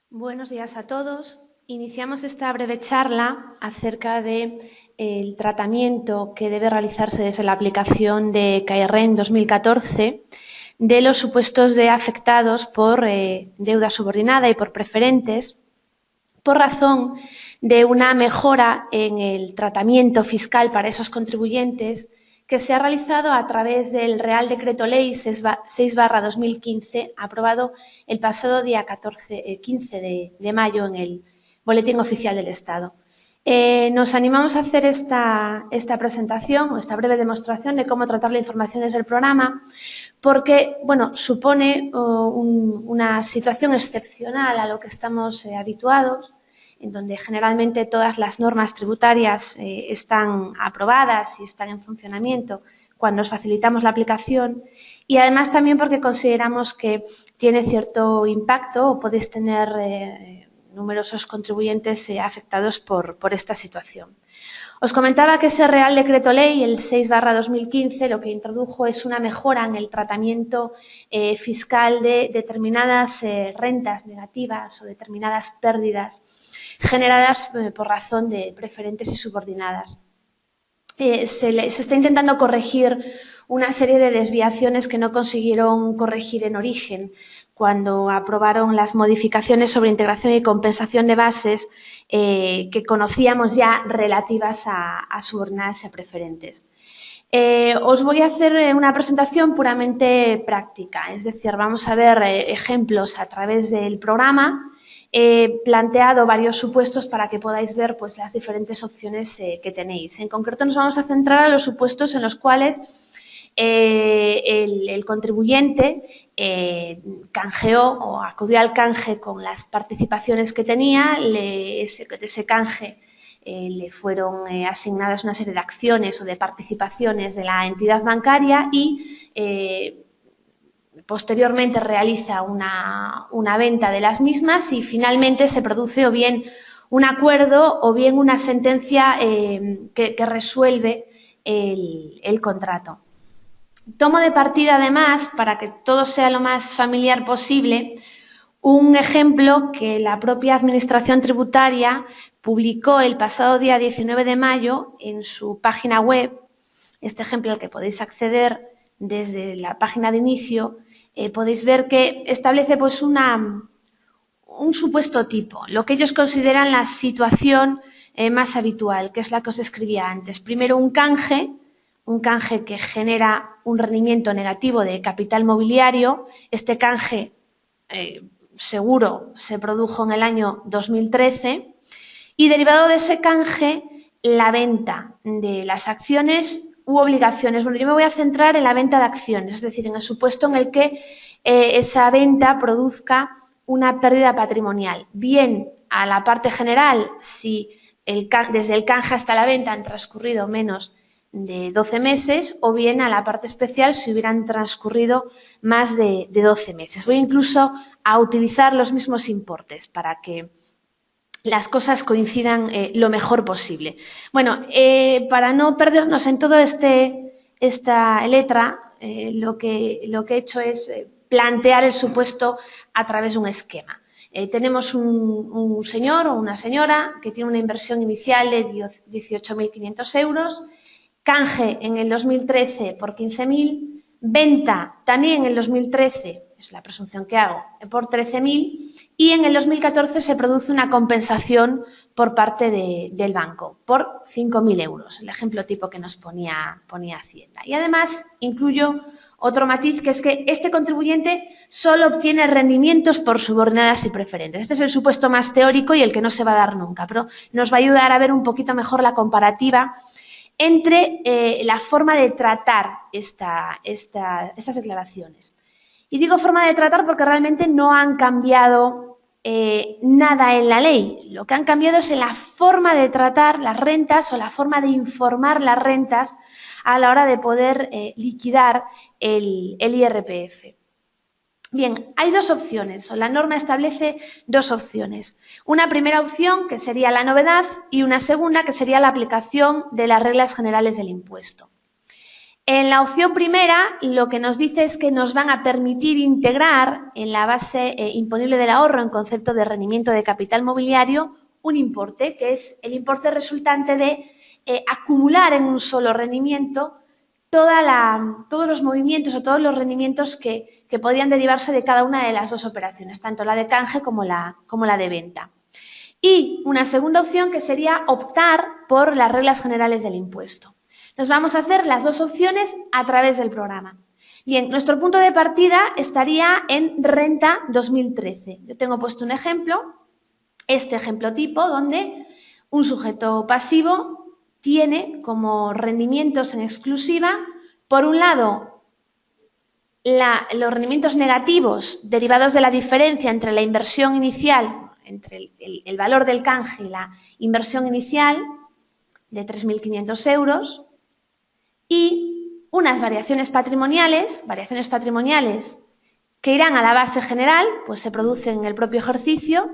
Buenos días a todos. Iniciamos esta breve charla acerca del tratamiento que debe realizarse desde la aplicación de CAIREN 2014 de los supuestos de afectados por deuda subordinada y por preferentes por razón de una mejora en el tratamiento fiscal para esos contribuyentes que se ha realizado a través del Real Decreto Ley 6/2015, aprobado el pasado día 15 de mayo en el Boletín Oficial del Estado. Nos animamos a hacer esta presentación o esta breve demostración de cómo tratar la información desde el programa, porque supone una situación excepcional a lo que estamos habituados, en donde generalmente todas las normas tributarias están aprobadas y están en funcionamiento cuando os facilitamos la aplicación, y además también porque consideramos que tiene cierto impacto o podéis tener numerosos contribuyentes afectados por esta situación. Os comentaba que ese Real Decreto Ley, el 6/2015, lo que introdujo es una mejora en el tratamiento fiscal de determinadas rentas negativas o determinadas pérdidas generadas por razón de preferentes y subordinadas. Se está intentando corregir una serie de desviaciones que no consiguieron corregir en origen cuando aprobaron las modificaciones sobre integración y compensación de bases que conocíamos ya relativas a subordinadas y a preferentes. Os voy a hacer una presentación puramente práctica, es decir, vamos a ver ejemplos a través del programa. He planteado varios supuestos para que podáis ver pues, las diferentes opciones que tenéis. En concreto nos vamos a centrar en los supuestos en los cuales el contribuyente canjeó o acudió al canje con las participaciones que tenía, de ese canje le fueron asignadas una serie de acciones o de participaciones de la entidad bancaria y posteriormente realiza una venta de las mismas y finalmente se produce o bien un acuerdo o bien una sentencia que resuelve el contrato. Tomo de partida, además, para que todo sea lo más familiar posible, un ejemplo que la propia Administración Tributaria publicó el pasado día 19 de mayo en su página web. Este ejemplo al que podéis acceder desde la página de inicio, podéis ver que establece pues, un supuesto tipo, lo que ellos consideran la situación más habitual, que es la que os escribía antes. Primero, un canje que genera un rendimiento negativo de capital mobiliario. Este canje seguro se produjo en el año 2013 y derivado de ese canje la venta de las acciones u obligaciones. Bueno, yo me voy a centrar en la venta de acciones, es decir, en el supuesto en el que esa venta produzca una pérdida patrimonial, bien a la parte general si desde el canje hasta la venta han transcurrido menos de 12 meses o bien a la parte especial si hubieran transcurrido más de 12 meses. Voy incluso a utilizar los mismos importes para que las cosas coincidan lo mejor posible. Bueno, para no perdernos en todo esta letra, lo que he hecho es plantear el supuesto a través de un esquema. Tenemos un señor o una señora que tiene una inversión inicial de 18.500 euros, canje en el 2013 por 15.000, venta también en el 2013, es la presunción que hago, por 13.000 y en el 2014 se produce una compensación por parte del banco por 5.000 euros, el ejemplo tipo que nos ponía Hacienda. Y además incluyo otro matiz, que es que este contribuyente solo obtiene rendimientos por subordinadas y preferentes. Este es el supuesto más teórico y el que no se va a dar nunca, pero nos va a ayudar a ver un poquito mejor la comparativa entre la forma de tratar estas declaraciones. Y digo forma de tratar porque realmente no han cambiado nada en la ley. Lo que han cambiado es en la forma de tratar las rentas o la forma de informar las rentas a la hora de poder liquidar el IRPF. Bien, hay dos opciones, o la norma establece dos opciones. Una primera opción, que sería la novedad, y una segunda, que sería la aplicación de las reglas generales del impuesto. En la opción primera, lo que nos dice es que nos van a permitir integrar en la base imponible del ahorro en concepto de rendimiento de capital mobiliario un importe, que es el importe resultante de acumular en un solo rendimiento todos los movimientos o todos los rendimientos que podrían derivarse de cada una de las dos operaciones, tanto la de canje como la de venta. Y una segunda opción que sería optar por las reglas generales del impuesto. Nos vamos a hacer las dos opciones a través del programa. Bien, nuestro punto de partida estaría en renta 2013. Yo tengo puesto un ejemplo, este ejemplo tipo, donde un sujeto pasivo tiene como rendimientos en exclusiva, por un lado, los rendimientos negativos derivados de la diferencia entre la inversión inicial, entre el valor del canje y la inversión inicial, de 3.500 euros, y unas variaciones patrimoniales que irán a la base general, pues se producen en el propio ejercicio,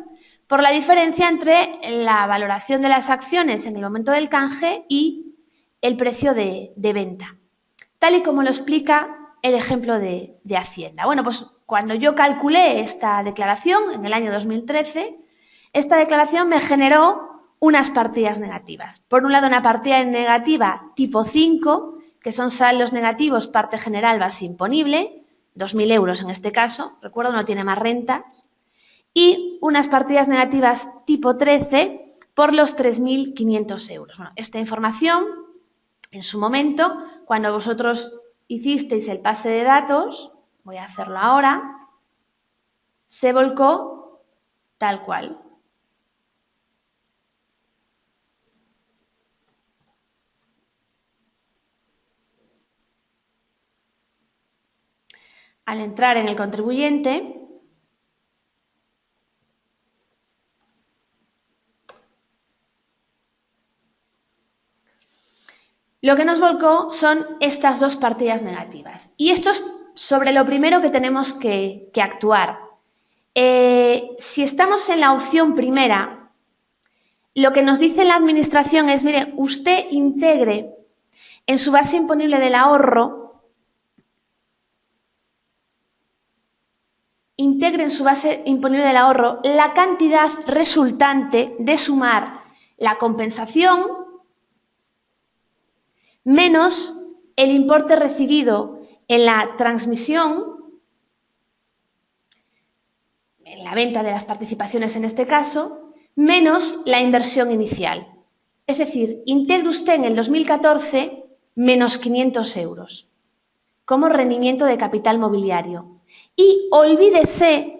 por la diferencia entre la valoración de las acciones en el momento del canje y el precio de venta, tal y como lo explica el ejemplo de Hacienda. Bueno, pues cuando yo calculé esta declaración en el año 2013, esta declaración me generó unas partidas negativas. Por un lado, una partida negativa tipo 5, que son saldos negativos, parte general, base imponible, 2.000 euros en este caso, recuerdo, no tiene más rentas, y unas partidas negativas tipo 13 por los 3.500 euros. Bueno, esta información, en su momento, cuando vosotros hicisteis el pase de datos, voy a hacerlo ahora, se volcó tal cual. Al entrar en el contribuyente, lo que nos volcó son estas dos partidas negativas. Y esto es sobre lo primero que tenemos que actuar. Si estamos en la opción primera, lo que nos dice la Administración es, mire, usted integre en su base imponible del ahorro, la cantidad resultante de sumar la compensación menos el importe recibido en la transmisión, en la venta de las participaciones en este caso, menos la inversión inicial. Es decir, integre usted en el 2014 menos 500 euros como rendimiento de capital mobiliario. Y olvídese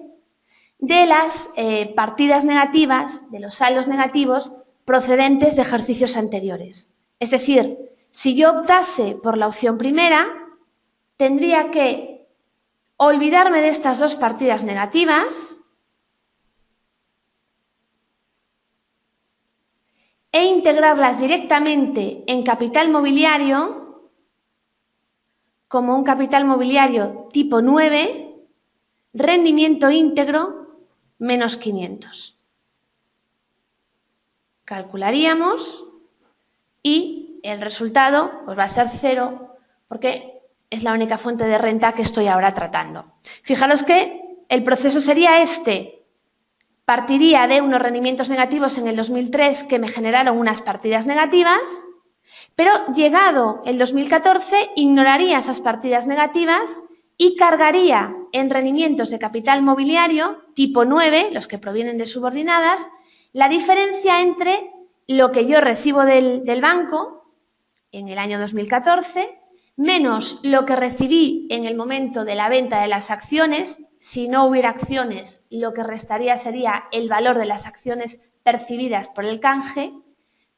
de las partidas negativas, de los saldos negativos procedentes de ejercicios anteriores. Es decir, si yo optase por la opción primera, tendría que olvidarme de estas dos partidas negativas e integrarlas directamente en capital mobiliario como un capital mobiliario tipo 9, rendimiento íntegro menos 500. Calcularíamos y el resultado pues va a ser 0 porque es la única fuente de renta que estoy ahora tratando. Fijaros que el proceso sería este. Partiría de unos rendimientos negativos en el 2003 que me generaron unas partidas negativas, pero llegado el 2014 ignoraría esas partidas negativas y cargaría en rendimientos de capital mobiliario tipo 9, los que provienen de subordinadas, la diferencia entre lo que yo recibo del banco en el año 2014 menos lo que recibí en el momento de la venta de las acciones. Si no hubiera acciones, lo que restaría sería el valor de las acciones percibidas por el canje,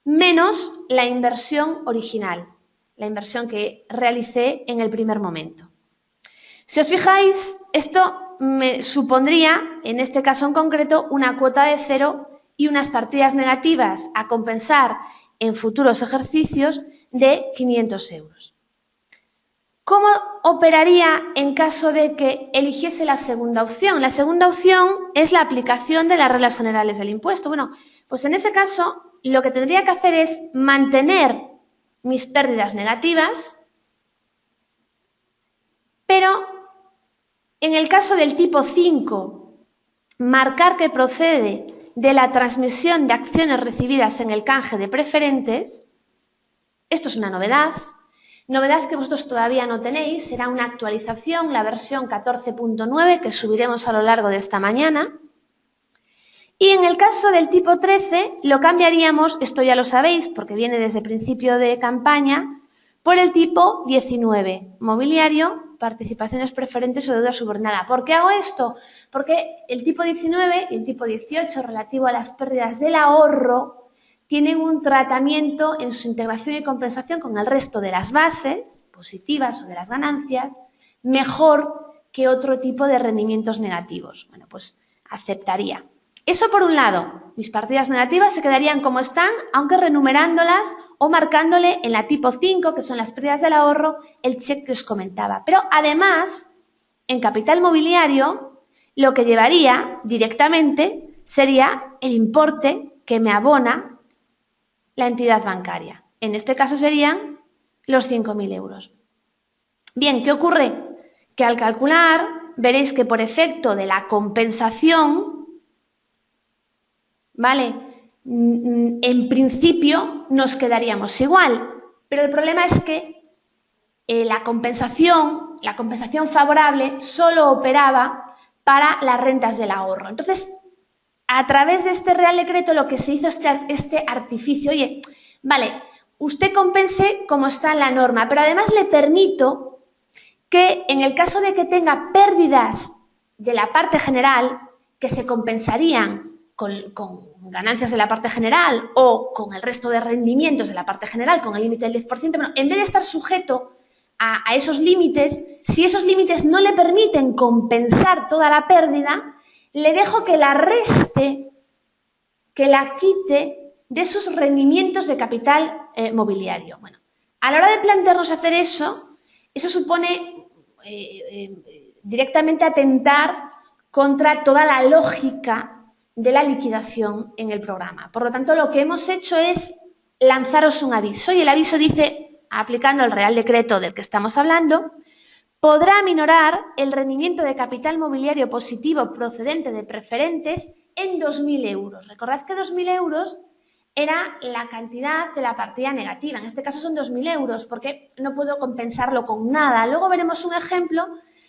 menos la inversión original, la inversión que realicé en el primer momento. Si os fijáis, esto me supondría, en este caso en concreto, una cuota de 0 y unas partidas negativas a compensar en futuros ejercicios de 500 euros. ¿Cómo operaría en caso de que eligiese la segunda opción? La segunda opción es la aplicación de las reglas generales del impuesto. Bueno, pues en ese caso lo que tendría que hacer es mantener mis pérdidas negativas Pero en el caso del tipo 5, marcar que procede de la transmisión de acciones recibidas en el canje de preferentes, esto es una novedad que vosotros todavía no tenéis, será una actualización, la versión 14.9 que subiremos a lo largo de esta mañana. Y en el caso del tipo 13 lo cambiaríamos, esto ya lo sabéis porque viene desde principio de campaña, por el tipo 19, mobiliario, participaciones preferentes o deuda subordinada. ¿Por qué hago esto? Porque el tipo 19 y el tipo 18 relativo a las pérdidas del ahorro tienen un tratamiento en su integración y compensación con el resto de las bases positivas o de las ganancias mejor que otro tipo de rendimientos negativos. Bueno, pues aceptaría. Eso por un lado, mis partidas negativas se quedarían como están, aunque renumerándolas o marcándole en la tipo 5, que son las pérdidas del ahorro, el cheque que os comentaba. Pero además, en capital mobiliario, lo que llevaría directamente sería el importe que me abona la entidad bancaria. En este caso serían los 5.000 euros. Bien, ¿qué ocurre? Que al calcular veréis que por efecto de la compensación, ¿vale? En principio nos quedaríamos igual, pero el problema es que la compensación favorable solo operaba para las rentas del ahorro. Entonces, a través de este Real Decreto lo que se hizo es este artificio. Oye, vale, usted compense como está en la norma, pero además le permito que en el caso de que tenga pérdidas de la parte general que se compensarían con ganancias de la parte general o con el resto de rendimientos de la parte general, con el límite del 10%, bueno, en vez de estar sujeto a esos límites, si esos límites no le permiten compensar toda la pérdida, le dejo que la reste, que la quite de sus rendimientos de capital mobiliario. Bueno, a la hora de plantearnos hacer eso supone directamente atentar contra toda la lógica de la liquidación en el programa. Por lo tanto, lo que hemos hecho es lanzaros un aviso y el aviso dice, aplicando el Real Decreto del que estamos hablando, podrá aminorar el rendimiento de capital mobiliario positivo procedente de preferentes en 2.000 euros. Recordad que 2.000 euros era la cantidad de la partida negativa. En este caso son 2.000 euros porque no puedo compensarlo con nada. Luego veremos un ejemplo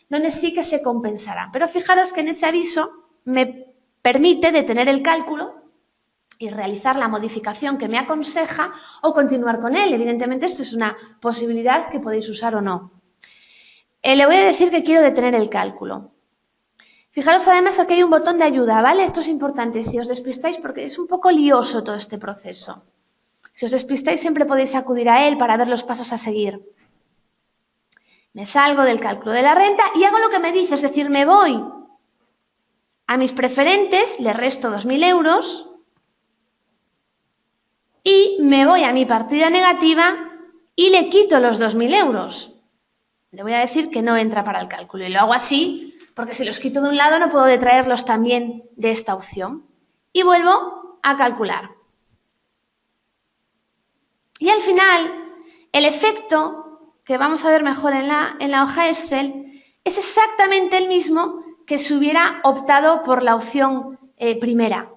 donde sí que se compensará. Pero fijaros que en ese aviso me permite detener el cálculo y realizar la modificación que me aconseja o continuar con él. Evidentemente, esto es una posibilidad que podéis usar o no. Le voy a decir que quiero detener el cálculo. Fijaros además aquí hay un botón de ayuda, ¿vale? Esto es importante si os despistáis porque es un poco lioso todo este proceso. Si os despistáis siempre podéis acudir a él para ver los pasos a seguir. Me salgo del cálculo de la renta y hago lo que me dice, es decir, me voy a mis preferentes, le resto 2.000 euros y me voy a mi partida negativa y le quito los 2.000 euros. Le voy a decir que no entra para el cálculo y lo hago así porque si los quito de un lado no puedo detraerlos también de esta opción. Y vuelvo a calcular. Y al final, el efecto que vamos a ver mejor en la hoja Excel es exactamente el mismo que si hubiera optado por la opción primera.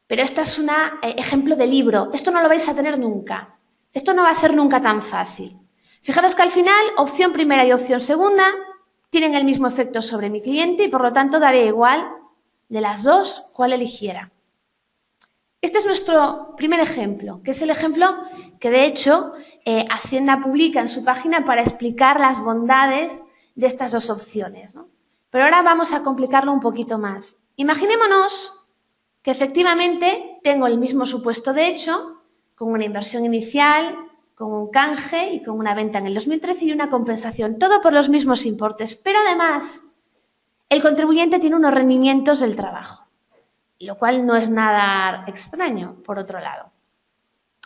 Pero esto es un ejemplo de libro. Esto no lo vais a tener nunca. Esto no va a ser nunca tan fácil. Fijaros que al final, opción primera y opción segunda tienen el mismo efecto sobre mi cliente y por lo tanto daré igual de las dos cuál eligiera. Este es nuestro primer ejemplo, que es el ejemplo que de hecho Hacienda publica en su página para explicar las bondades de estas dos opciones, ¿no? Pero ahora vamos a complicarlo un poquito más. Imaginémonos que efectivamente tengo el mismo supuesto de hecho, con una inversión inicial, con un canje y con una venta en el 2013 y una compensación, todo por los mismos importes, pero además el contribuyente tiene unos rendimientos del trabajo, lo cual no es nada extraño, por otro lado.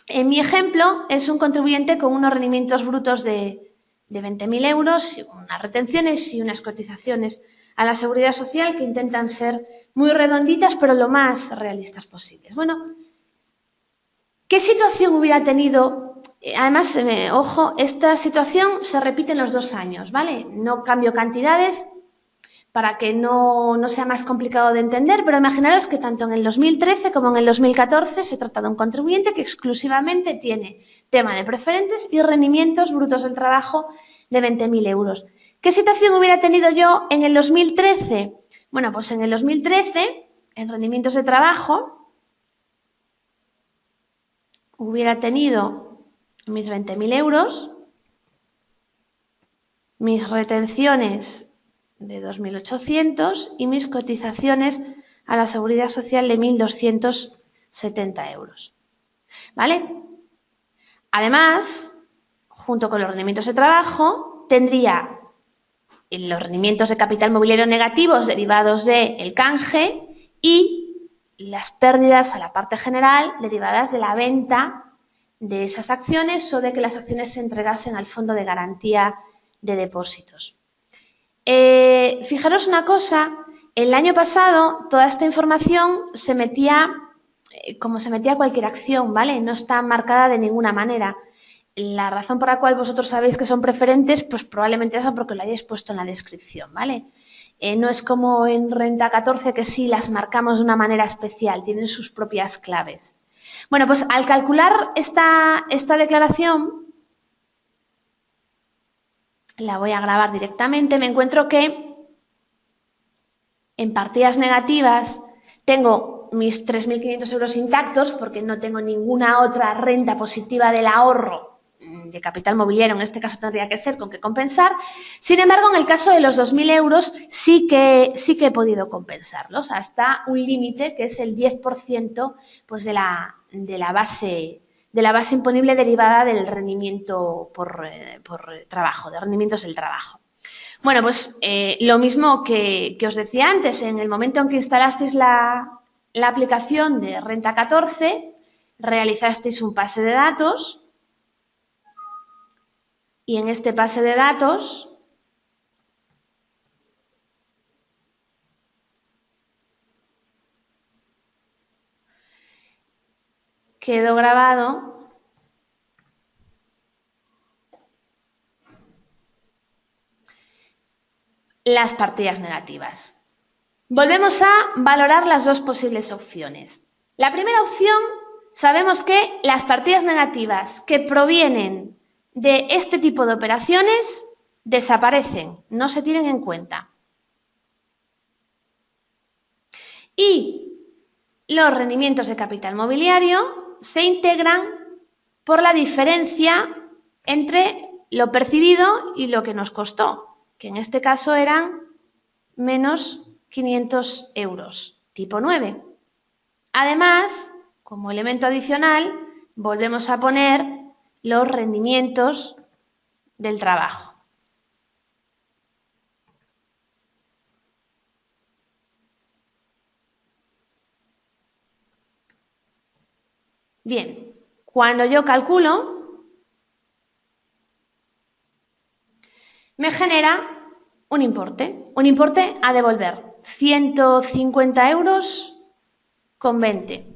En mi ejemplo es un contribuyente con unos rendimientos brutos de 20.000 euros, unas retenciones y unas cotizaciones a la Seguridad Social que intentan ser muy redonditas, pero lo más realistas posibles. Bueno, ¿qué situación hubiera tenido Además, ojo, esta situación se repite en los 2 años, ¿vale? No cambio cantidades para que no sea más complicado de entender, pero imaginaros que tanto en el 2013 como en el 2014 se trata de un contribuyente que exclusivamente tiene tema de preferentes y rendimientos brutos del trabajo de 20.000 euros. ¿Qué situación hubiera tenido yo en el 2013? Bueno, pues en el 2013, en rendimientos de trabajo, hubiera tenido mis 20.000 euros, mis retenciones de 2.800 y mis cotizaciones a la Seguridad Social de 1.270 euros. ¿Vale? Además, junto con los rendimientos de trabajo, tendría los rendimientos de capital mobiliario negativos derivados del canje y las pérdidas a la parte general derivadas de la venta de esas acciones o de que las acciones se entregasen al Fondo de Garantía de Depósitos. Fijaros una cosa, el año pasado toda esta información se metía como se metía cualquier acción, ¿vale? No está marcada de ninguna manera. La razón por la cual vosotros sabéis que son preferentes, pues probablemente esa porque lo hayáis puesto en la descripción, ¿vale? No es como en Renta 14 que sí las marcamos de una manera especial, tienen sus propias claves. Bueno, pues al calcular esta declaración, la voy a grabar directamente, me encuentro que en partidas negativas tengo mis 3.500 euros intactos porque no tengo ninguna otra renta positiva del ahorro de capital mobiliario, en este caso tendría que ser con qué compensar. Sin embargo, en el caso de los 2.000 euros sí que he podido compensarlos hasta un límite que es el 10% pues de la base imponible derivada del rendimiento por trabajo, de rendimientos del trabajo. Bueno, pues lo mismo que os decía antes, en el momento en que instalasteis la aplicación de Renta 14, realizasteis un pase de datos y en este pase de datos quedó grabado las partidas negativas. Volvemos a valorar las dos posibles opciones. La primera opción, sabemos que las partidas negativas que provienen de este tipo de operaciones desaparecen, no se tienen en cuenta. Y los rendimientos de capital mobiliario se integran por la diferencia entre lo percibido y lo que nos costó, que en este caso eran menos 500 euros, tipo 9. Además, como elemento adicional, volvemos a poner los rendimientos del trabajo. Bien, cuando yo calculo, me genera un importe a devolver, 150 euros con 20.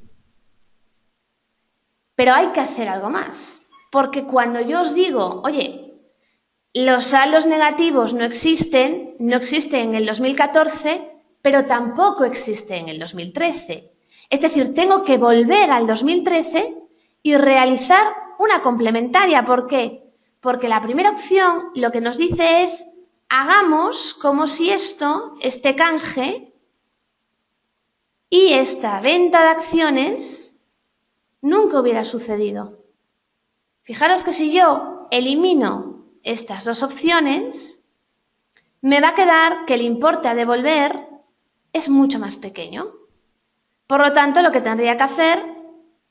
Pero hay que hacer algo más, porque cuando yo os digo, oye, los saldos negativos no existen en el 2014, pero tampoco existe en el 2013. Es decir, tengo que volver al 2013 y realizar una complementaria. ¿Por qué? Porque la primera opción lo que nos dice es, hagamos como si este canje y esta venta de acciones nunca hubiera sucedido. Fijaros que si yo elimino estas dos opciones, me va a quedar que el importe a devolver es mucho más pequeño. Por lo tanto, lo que tendría que hacer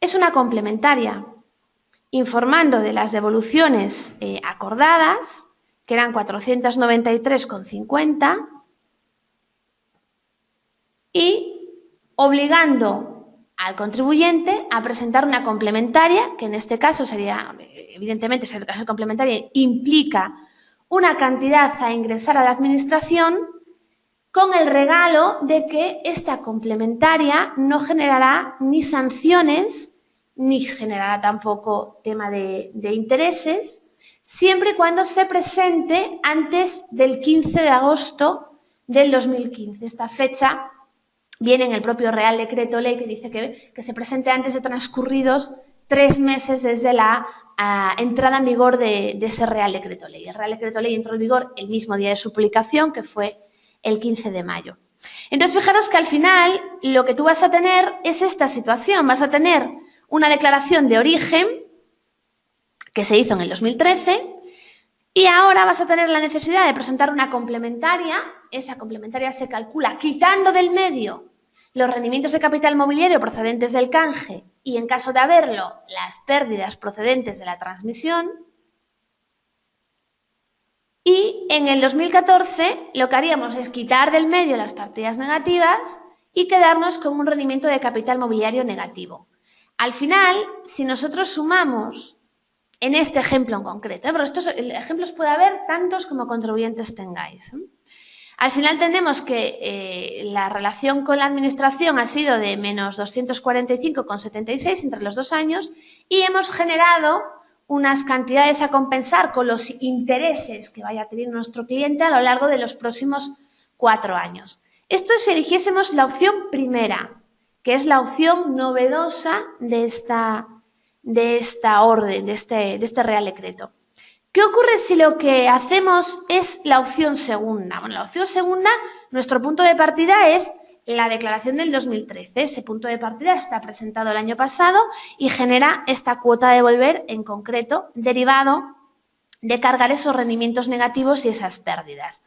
es una complementaria, informando de las devoluciones acordadas, que eran 493,50, y obligando al contribuyente a presentar una complementaria, que en este caso sería, evidentemente, ser caso complementaria implica una cantidad a ingresar a la administración, con el regalo de que esta complementaria no generará ni sanciones ni generará tampoco tema de intereses, siempre y cuando se presente antes del 15 de agosto del 2015. Esta fecha viene en el propio Real Decreto Ley que dice que se presente antes de transcurridos 3 meses desde la entrada en vigor de ese Real Decreto Ley. El Real Decreto Ley entró en vigor el mismo día de su publicación, que fue el 15 de mayo. Entonces, fijaros que al final lo que tú vas a tener es esta situación. Vas a tener una declaración de origen que se hizo en el 2013 y ahora vas a tener la necesidad de presentar una complementaria. Esa complementaria se calcula quitando del medio los rendimientos de capital mobiliario procedentes del canje y, en caso de haberlo, las pérdidas procedentes de la transmisión. Y en el 2014 lo que haríamos es quitar del medio las partidas negativas y quedarnos con un rendimiento de capital mobiliario negativo. Al final, si nosotros sumamos en este ejemplo en concreto, pero estos ejemplos puede haber tantos como contribuyentes tengáis. Al final tenemos que la relación con la administración ha sido de menos 245,76 entre los 2 años y hemos generado unas cantidades a compensar con los intereses que vaya a tener nuestro cliente a lo largo de los próximos 4 años. Esto si eligiésemos la opción primera, que es la opción novedosa de esta orden, de este Real Decreto. ¿Qué ocurre si lo que hacemos es la opción segunda? Bueno, la opción segunda, nuestro punto de partida es la declaración del 2013. Ese punto de partida está presentado el año pasado y genera esta cuota a devolver en concreto, derivado de cargar esos rendimientos negativos y esas pérdidas.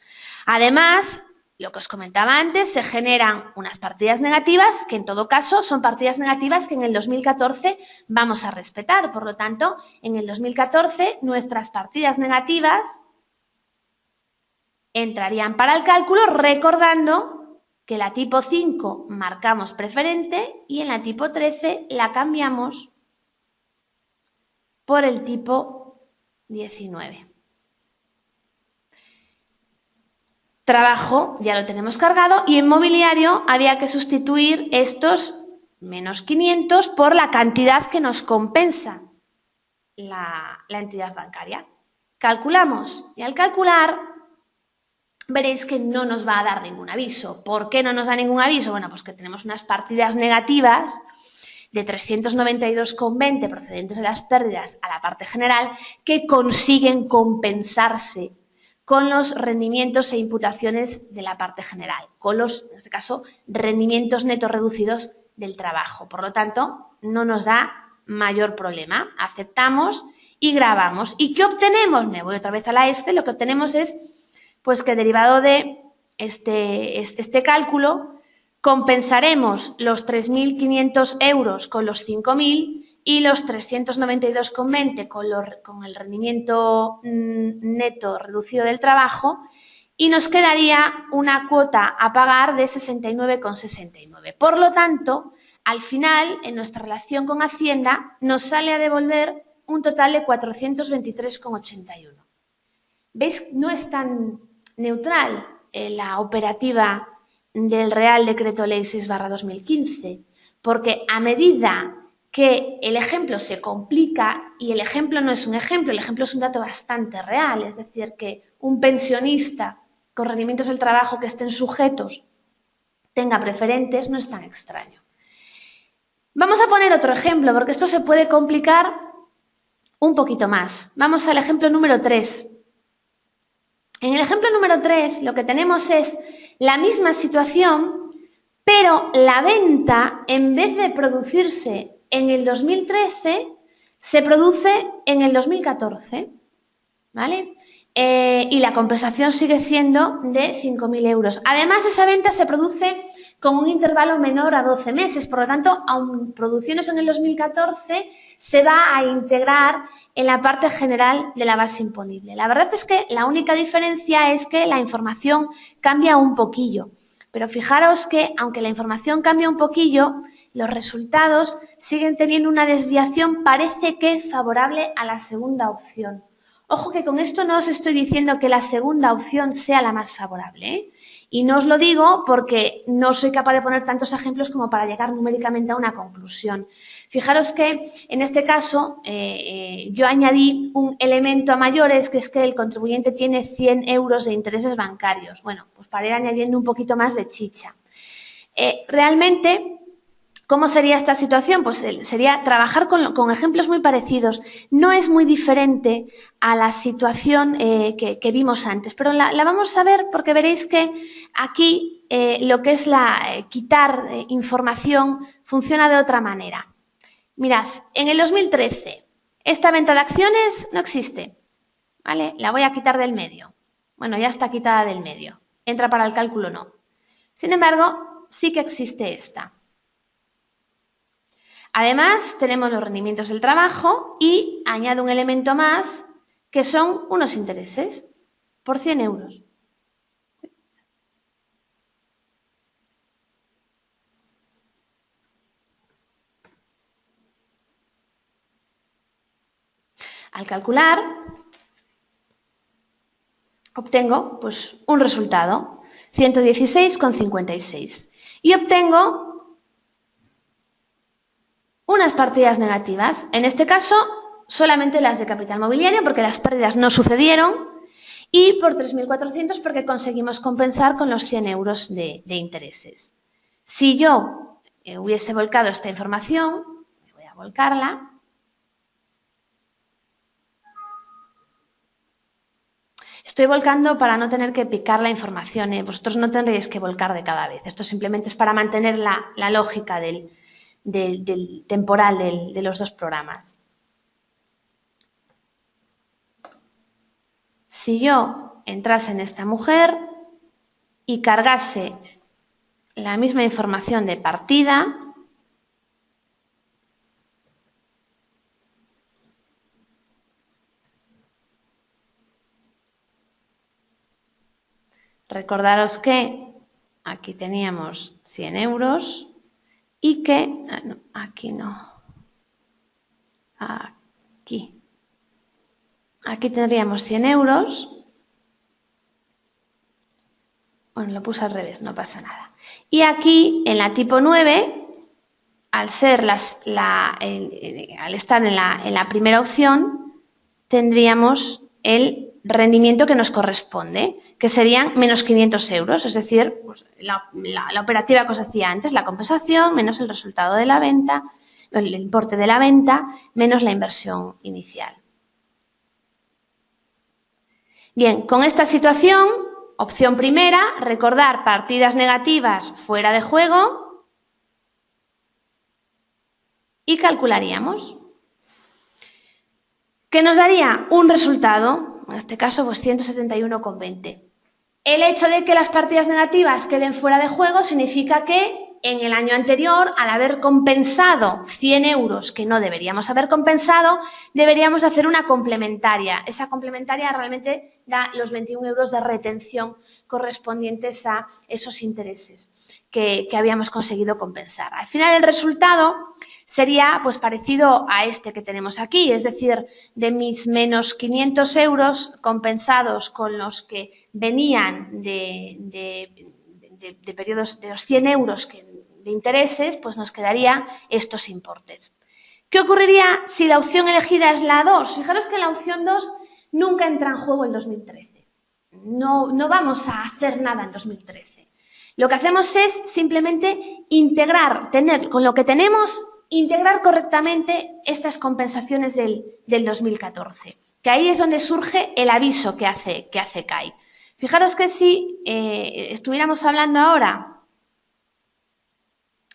Además, lo que os comentaba antes, se generan unas partidas negativas que en todo caso son partidas negativas que en el 2014 vamos a respetar. Por lo tanto, en el 2014 nuestras partidas negativas entrarían para el cálculo recordando que la tipo 5 marcamos preferente y en la tipo 13 la cambiamos por el tipo 19. Trabajo ya lo tenemos cargado y en mobiliario había que sustituir estos menos 500 por la cantidad que nos compensa la entidad bancaria. Calculamos y al calcular veréis que no nos va a dar ningún aviso. ¿Por qué no nos da ningún aviso? Bueno, pues que tenemos unas partidas negativas de 392,20 procedentes de las pérdidas a la parte general que consiguen compensarse con los rendimientos e imputaciones de la parte general, con los, en este caso, rendimientos netos reducidos del trabajo. Por lo tanto, no nos da mayor problema. Aceptamos y grabamos. ¿Y qué obtenemos? Me voy otra vez a la lo que obtenemos es pues que derivado de este cálculo compensaremos los 3.500 euros con los 5.000 y los 392,20 con el rendimiento neto reducido del trabajo y nos quedaría una cuota a pagar de 69,69. Por lo tanto, al final, en nuestra relación con Hacienda, nos sale a devolver un total de 423,81. ¿Veis? No es tan neutral la operativa del Real Decreto Ley 6/2015, porque a medida que el ejemplo se complica, y el ejemplo no es un ejemplo, el ejemplo es un dato bastante real, es decir, que un pensionista con rendimientos del trabajo que estén sujetos tenga preferentes, no es tan extraño. Vamos a poner otro ejemplo, porque esto se puede complicar un poquito más. Vamos al ejemplo número 3. En el ejemplo número 3 lo que tenemos es la misma situación, pero la venta, en vez de producirse en el 2013, se produce en el 2014, ¿vale? Y la compensación sigue siendo de 5.000 euros. Además, esa venta se produce con un intervalo menor a 12 meses, por lo tanto, aun produciéndose en el 2014, se va a integrar en la parte general de la base imponible. La verdad es que la única diferencia es que la información cambia un poquillo, pero fijaros que, aunque la información cambia un poquillo, los resultados siguen teniendo una desviación, parece que favorable a la segunda opción. Ojo que con esto no os estoy diciendo que la segunda opción sea la más favorable, ¿eh? Y no os lo digo porque no soy capaz de poner tantos ejemplos como para llegar numéricamente a una conclusión. Fijaros que en este caso yo añadí un elemento a mayores, que es que el contribuyente tiene 100 euros de intereses bancarios. Bueno, pues para ir añadiendo un poquito más de chicha. Realmente, ¿cómo sería esta situación? Pues sería trabajar con ejemplos muy parecidos. No es muy diferente a la situación que vimos antes, pero la vamos a ver porque veréis que aquí lo que es quitar información funciona de otra manera. Mirad, en el 2013 esta venta de acciones no existe, ¿vale? La voy a quitar del medio. Bueno, ya está quitada del medio. Entra para el cálculo, no. Sin embargo, sí que existe esta. Además, tenemos los rendimientos del trabajo y añado un elemento más, que son unos intereses por 100 euros. Al calcular, obtengo pues, un resultado, 116,56. Y obtengo unas partidas negativas, en este caso solamente las de capital mobiliario porque las pérdidas no sucedieron y por 3.400 porque conseguimos compensar con los 100 euros de intereses. Si yo hubiese volcado esta información, voy a volcarla, estoy volcando para no tener que picar la información, vosotros no tendréis que volcar de cada vez, esto simplemente es para mantener la lógica del temporal de los dos programas. Si yo entrase en esta mujer y cargase la misma información de partida, recordaros que aquí teníamos 100 euros y que, no, aquí no, aquí tendríamos 100 euros, bueno, lo puse al revés, no pasa nada. Y aquí, en la tipo 9, al estar en la primera opción, tendríamos el rendimiento que nos corresponde, que serían menos 500 euros, es decir, pues, la operativa que os decía antes, la compensación menos el resultado de la venta, el importe de la venta menos la inversión inicial. Bien, con esta situación, opción primera, recordar partidas negativas fuera de juego y calcularíamos. Que nos daría un resultado, en este caso pues 171,20. El hecho de que las partidas negativas queden fuera de juego significa que en el año anterior, al haber compensado 100 euros que no deberíamos haber compensado, deberíamos hacer una complementaria. Esa complementaria realmente da los 21 euros de retención correspondientes a esos intereses que habíamos conseguido compensar. Al final el resultado sería pues parecido a este que tenemos aquí, es decir, de mis menos 500 euros compensados con los que venían de periodos de los 100 euros de intereses, pues nos quedarían estos importes. ¿Qué ocurriría si la opción elegida es la 2? Fijaros que la opción 2 nunca entra en juego en 2013. No vamos a hacer nada en 2013. Lo que hacemos es simplemente con lo que tenemos, integrar correctamente estas compensaciones del 2014, que ahí es donde surge el aviso que hace CAI. Fijaros que si estuviéramos hablando ahora,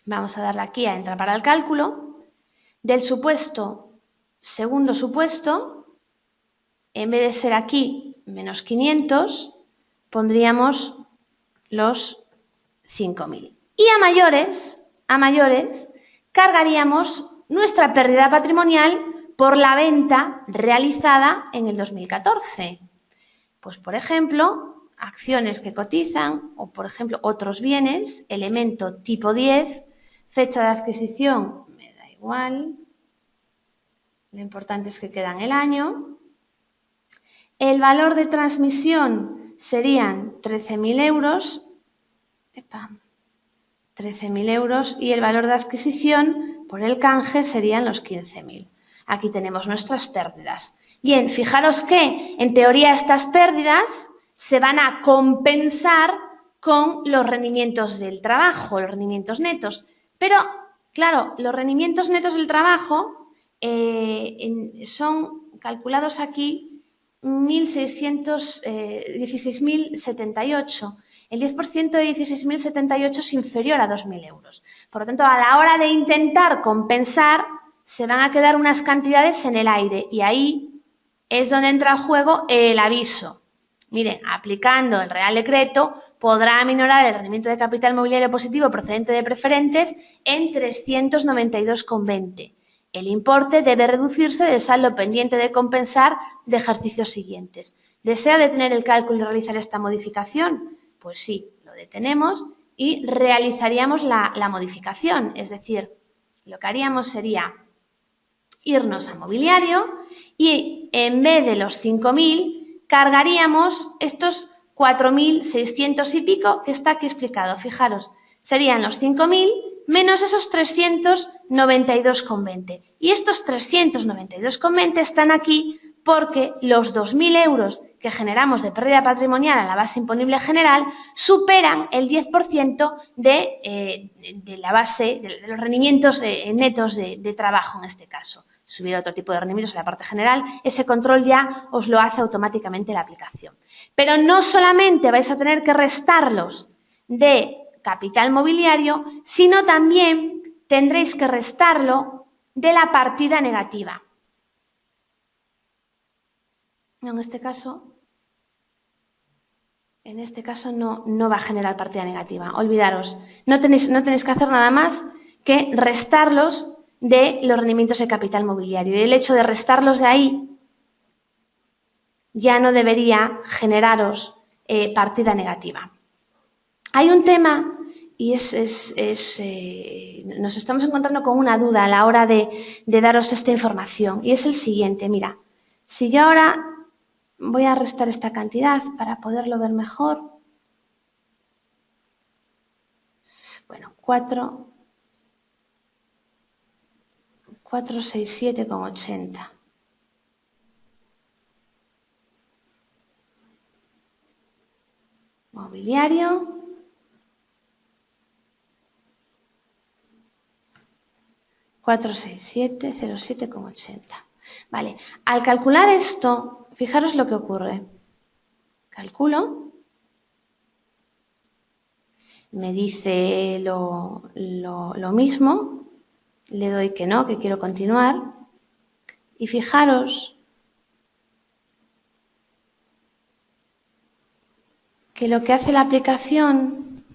vamos a darle aquí a entrar para el cálculo, del segundo supuesto, en vez de ser aquí menos 500, pondríamos los 5.000. Y a mayores, cargaríamos nuestra pérdida patrimonial por la venta realizada en el 2014. Pues, por ejemplo, acciones que cotizan o, por ejemplo, otros bienes, elemento tipo 10, fecha de adquisición, me da igual, lo importante es que queda en el año. El valor de transmisión serían 13.000 euros 13.000 euros y el valor de adquisición por el canje serían los 15.000. Aquí tenemos nuestras pérdidas. Bien, fijaros que en teoría estas pérdidas se van a compensar con los rendimientos del trabajo, los rendimientos netos. Pero, claro, los rendimientos netos del trabajo son calculados aquí 16.78. El 10% de 16.078 es inferior a 2.000 euros. Por lo tanto, a la hora de intentar compensar, se van a quedar unas cantidades en el aire y ahí es donde entra en juego el aviso. Miren, aplicando el Real Decreto, podrá aminorar el rendimiento de capital mobiliario positivo procedente de preferentes en 392,20. El importe debe reducirse del saldo pendiente de compensar de ejercicios siguientes. ¿Desea detener el cálculo y realizar esta modificación? Pues sí, lo detenemos y realizaríamos la modificación. Es decir, lo que haríamos sería irnos a mobiliario y en vez de los 5.000 cargaríamos estos 4.600 y pico que está aquí explicado. Fijaros, serían los 5.000 menos esos 392,20. Y estos 392,20 están aquí porque los 2.000 euros que generamos de pérdida patrimonial a la base imponible general superan el 10% de la base, de los rendimientos netos de trabajo en este caso. Si hubiera otro tipo de rendimientos en la parte general, ese control ya os lo hace automáticamente la aplicación. Pero no solamente vais a tener que restarlos de capital mobiliario, sino también tendréis que restarlo de la partida negativa. No, en este caso no va a generar partida negativa. Olvidaros, no tenéis que hacer nada más que restarlos de los rendimientos de capital mobiliario. Y el hecho de restarlos de ahí ya no debería generaros partida negativa. Hay un tema y nos estamos encontrando con una duda a la hora de daros esta información y es el siguiente. Mira, si yo ahora voy a restar esta cantidad para poderlo ver mejor. Bueno, 467,80. Mobiliario. 467,07,80. Vale, al calcular esto, fijaros lo que ocurre. Calculo. Me dice lo mismo. Le doy que no, que quiero continuar. Y fijaros que lo que hace la aplicación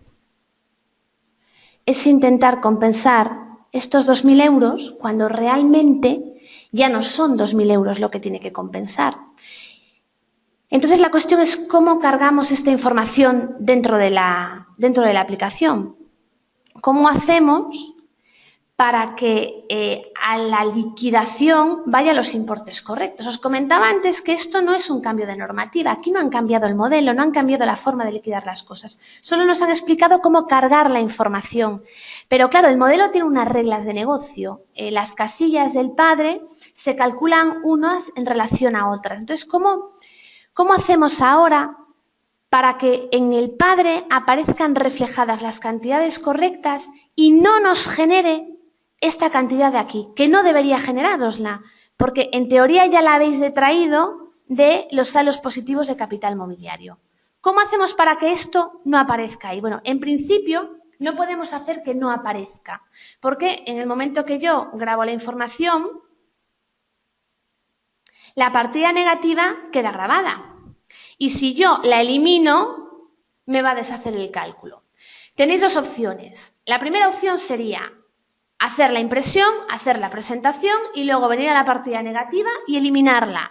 es intentar compensar estos 2.000 euros cuando realmente ya no son 2.000 euros lo que tiene que compensar. Entonces la cuestión es cómo cargamos esta información dentro de la aplicación. ¿Cómo hacemos para que a la liquidación vayan los importes correctos? Os comentaba antes que esto no es un cambio de normativa. Aquí no han cambiado el modelo, no han cambiado la forma de liquidar las cosas. Solo nos han explicado cómo cargar la información. Pero claro, el modelo tiene unas reglas de negocio. Las casillas del padre se calculan unas en relación a otras. Entonces, ¿cómo hacemos ahora para que en el padre aparezcan reflejadas las cantidades correctas y no nos genere esta cantidad de aquí, que no debería generárosla, porque en teoría ya la habéis detraído de los saldos positivos de capital mobiliario? ¿Cómo hacemos para que esto no aparezca ahí? Bueno, en principio no podemos hacer que no aparezca, porque en el momento que yo grabo la información, la partida negativa queda grabada. Y si yo la elimino, me va a deshacer el cálculo. Tenéis dos opciones. La primera opción sería hacer la impresión, hacer la presentación y luego venir a la partida negativa y eliminarla.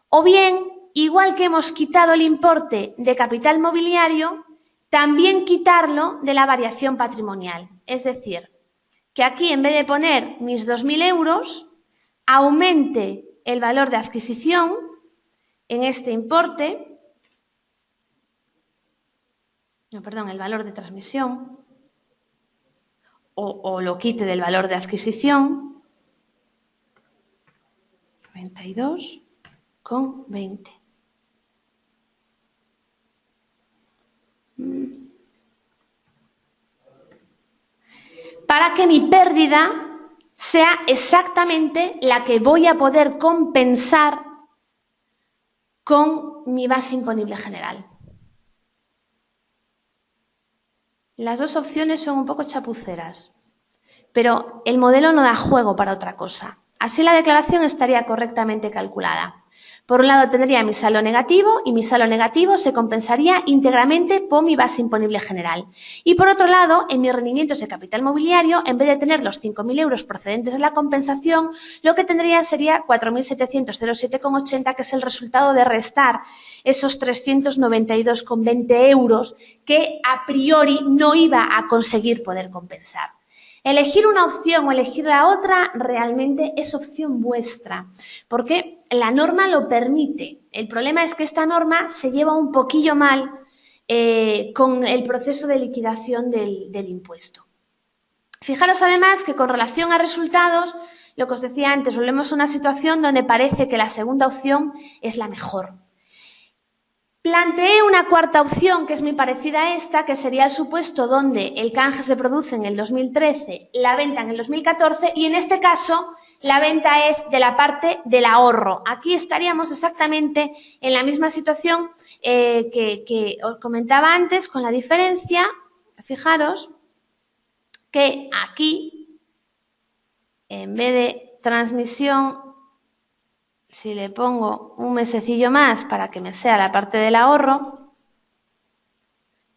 O bien, igual que hemos quitado el importe de capital mobiliario, también quitarlo de la variación patrimonial. Es decir, que aquí en vez de poner mis 2.000 euros, aumente el valor de adquisición en este importe no, perdón, el valor de transmisión o lo quite del valor de adquisición, 92,20. Para que mi pérdida sea exactamente la que voy a poder compensar con mi base imponible general. Las dos opciones son un poco chapuceras, pero el modelo no da juego para otra cosa. Así la declaración estaría correctamente calculada. Por un lado tendría mi saldo negativo y mi saldo negativo se compensaría íntegramente por mi base imponible general. Y por otro lado, en mis rendimientos de capital mobiliario, en vez de tener los 5.000 euros procedentes de la compensación, lo que tendría sería 4.707,80, que es el resultado de restar esos 392,20 euros que a priori no iba a conseguir poder compensar. Elegir una opción o elegir la otra realmente es opción vuestra, porque la norma lo permite. El problema es que esta norma se lleva un poquillo mal con el proceso de liquidación del impuesto. Fijaros además que con relación a resultados, lo que os decía antes, volvemos a una situación donde parece que la segunda opción es la mejor. Planteé una cuarta opción que es muy parecida a esta, que sería el supuesto donde el canje se produce en el 2013, la venta en el 2014 y en este caso la venta es de la parte del ahorro. Aquí estaríamos exactamente en la misma situación que os comentaba antes, con la diferencia, fijaros, que aquí en vez de transmisión, si le pongo un mesecillo más para que me sea la parte del ahorro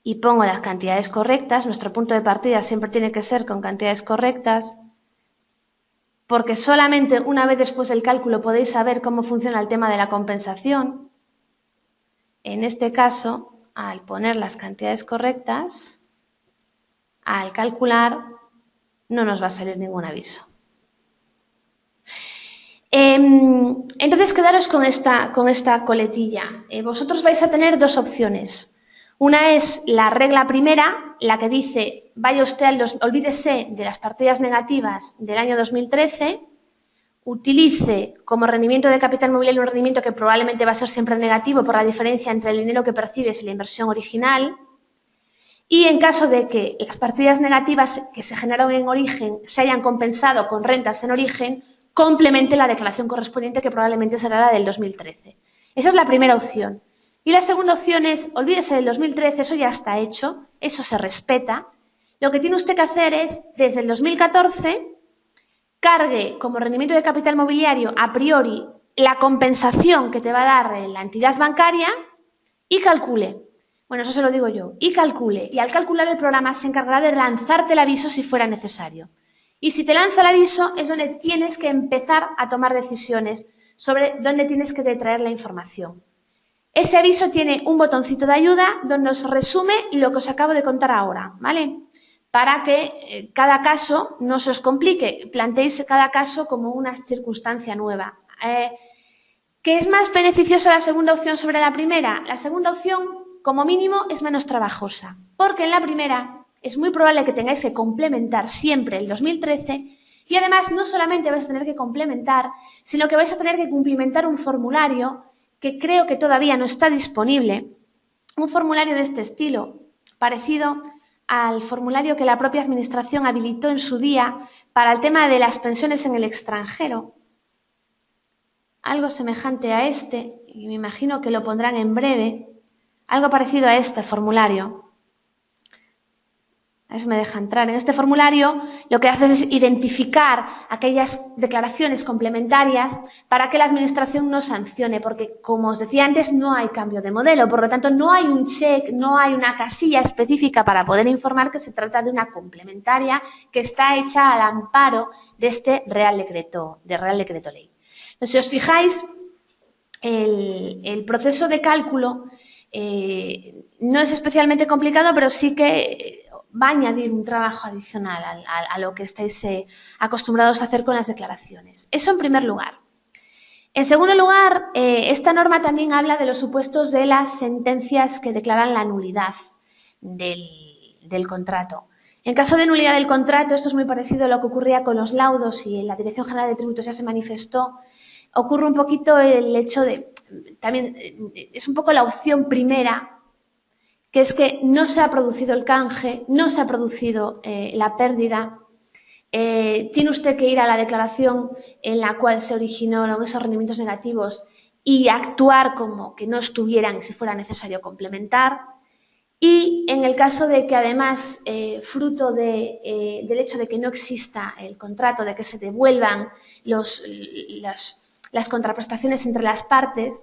y pongo las cantidades correctas, nuestro punto de partida siempre tiene que ser con cantidades correctas, porque solamente una vez después del cálculo podéis saber cómo funciona el tema de la compensación. En este caso, al poner las cantidades correctas, al calcular, no nos va a salir ningún aviso. Entonces, quedaros con esta coletilla. Vosotros vais a tener dos opciones. Una es la regla primera, la que dice, vaya usted olvídese de las partidas negativas del año 2013, utilice como rendimiento de capital mobiliario un rendimiento que probablemente va a ser siempre negativo por la diferencia entre el dinero que percibes y la inversión original. Y en caso de que las partidas negativas que se generaron en origen se hayan compensado con rentas en origen, complemente la declaración correspondiente que probablemente será la del 2013. Esa es la primera opción. Y la segunda opción es, olvídese del 2013, eso ya está hecho, eso se respeta. Lo que tiene usted que hacer es, desde el 2014, cargue como rendimiento de capital mobiliario a priori la compensación que te va a dar la entidad bancaria y calcule. Bueno, eso se lo digo yo. Y calcule. Y al calcular el programa se encargará de lanzarte el aviso si fuera necesario. Y si te lanza el aviso es donde tienes que empezar a tomar decisiones sobre dónde tienes que detraer la información. Ese aviso tiene un botoncito de ayuda donde os resume lo que os acabo de contar ahora, ¿vale? Para que cada caso no se os complique, planteéis cada caso como una circunstancia nueva. ¿Qué es más beneficiosa la segunda opción sobre la primera? La segunda opción, como mínimo, es menos trabajosa, porque en la primera es muy probable que tengáis que complementar siempre el 2013 y además no solamente vais a tener que complementar, sino que vais a tener que cumplimentar un formulario que creo que todavía no está disponible, un formulario de este estilo, parecido al formulario que la propia Administración habilitó en su día para el tema de las pensiones en el extranjero. Algo semejante a este, y me imagino que lo pondrán en breve, algo parecido a este formulario. A ver si me deja entrar. En este formulario lo que haces es identificar aquellas declaraciones complementarias para que la Administración no sancione, porque, como os decía antes, no hay cambio de modelo. Por lo tanto, no hay un check, no hay una casilla específica para poder informar que se trata de una complementaria que está hecha al amparo de este Real Decreto Ley. Entonces, si os fijáis, el proceso de cálculo no es especialmente complicado, pero sí que va a añadir un trabajo adicional a lo que estáis acostumbrados a hacer con las declaraciones. Eso en primer lugar. En segundo lugar, esta norma también habla de los supuestos de las sentencias que declaran la nulidad. del contrato. En caso de nulidad del contrato, esto es muy parecido a lo que ocurría con los laudos y en la Dirección General de Tributos ya se manifestó, ocurre un poquito el hecho de, también es un poco la opción primera, que es que no se ha producido el canje, no se ha producido la pérdida. Tiene usted que ir a la declaración en la cual se originaron esos rendimientos negativos y actuar como que no estuvieran y si fuera necesario complementar. Y en el caso de que además, fruto del hecho de que no exista el contrato, de que se devuelvan las contraprestaciones entre las partes,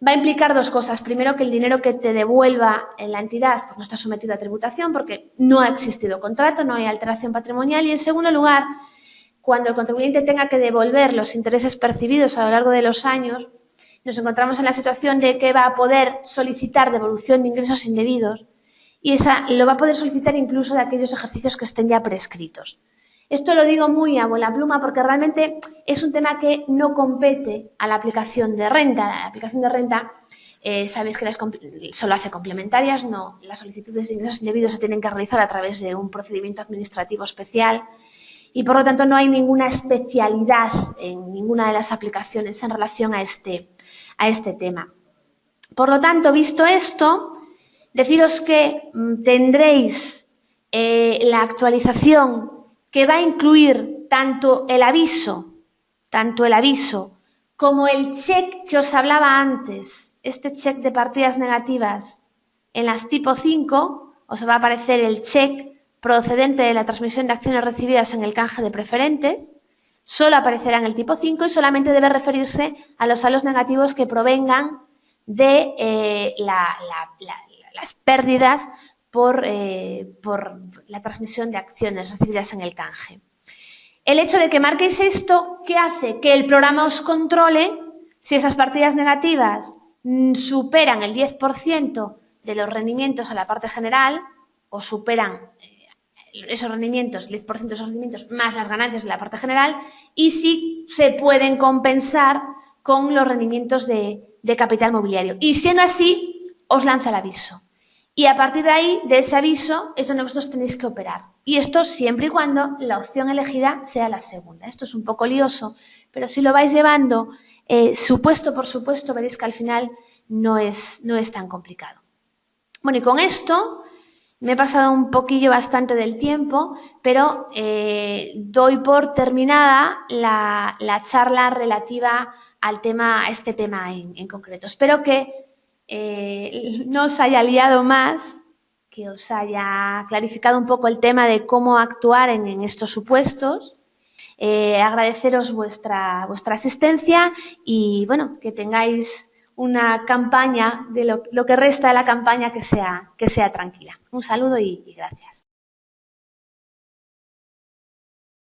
va a implicar dos cosas. Primero, que el dinero que te devuelva en la entidad pues no está sometido a tributación porque no ha existido contrato, no hay alteración patrimonial. Y en segundo lugar, cuando el contribuyente tenga que devolver los intereses percibidos a lo largo de los años, nos encontramos en la situación de que va a poder solicitar devolución de ingresos indebidos y esa lo va a poder solicitar incluso de aquellos ejercicios que estén ya prescritos. Esto lo digo muy a bola pluma porque realmente es un tema que no compete a la aplicación de renta. La aplicación de renta, sabéis que solo hace complementarias, no, las solicitudes de ingresos indebidos se tienen que realizar a través de un procedimiento administrativo especial y por lo tanto no hay ninguna especialidad en ninguna de las aplicaciones en relación a este tema. Por lo tanto, visto esto, deciros que tendréis la actualización que va a incluir tanto el aviso como el check que os hablaba antes, este check de partidas negativas. En las tipo 5 os va a aparecer el check procedente de la transmisión de acciones recibidas en el canje de preferentes, solo aparecerá en el tipo 5 y solamente debe referirse a los saldos negativos que provengan de las pérdidas por la transmisión de acciones recibidas en el canje. El hecho de que marquéis esto, ¿qué hace? Que el programa os controle si esas partidas negativas superan el 10% de los rendimientos a la parte general o superan esos rendimientos, el 10% de esos rendimientos más las ganancias de la parte general y si se pueden compensar con los rendimientos de capital mobiliario. Y siendo así, os lanza el aviso. Y a partir de ahí, de ese aviso, es donde vosotros tenéis que operar. Y esto siempre y cuando la opción elegida sea la segunda. Esto es un poco lioso, pero si lo vais llevando supuesto por supuesto, veréis que al final no es tan complicado. Bueno, y con esto me he pasado un poquillo bastante del tiempo, pero doy por terminada la charla relativa a este tema en concreto. Espero que no os haya liado más, que os haya clarificado un poco el tema de cómo actuar en estos supuestos. Agradeceros vuestra asistencia y, bueno, que tengáis una campaña, de lo que resta de la campaña, que sea tranquila. Un saludo y gracias.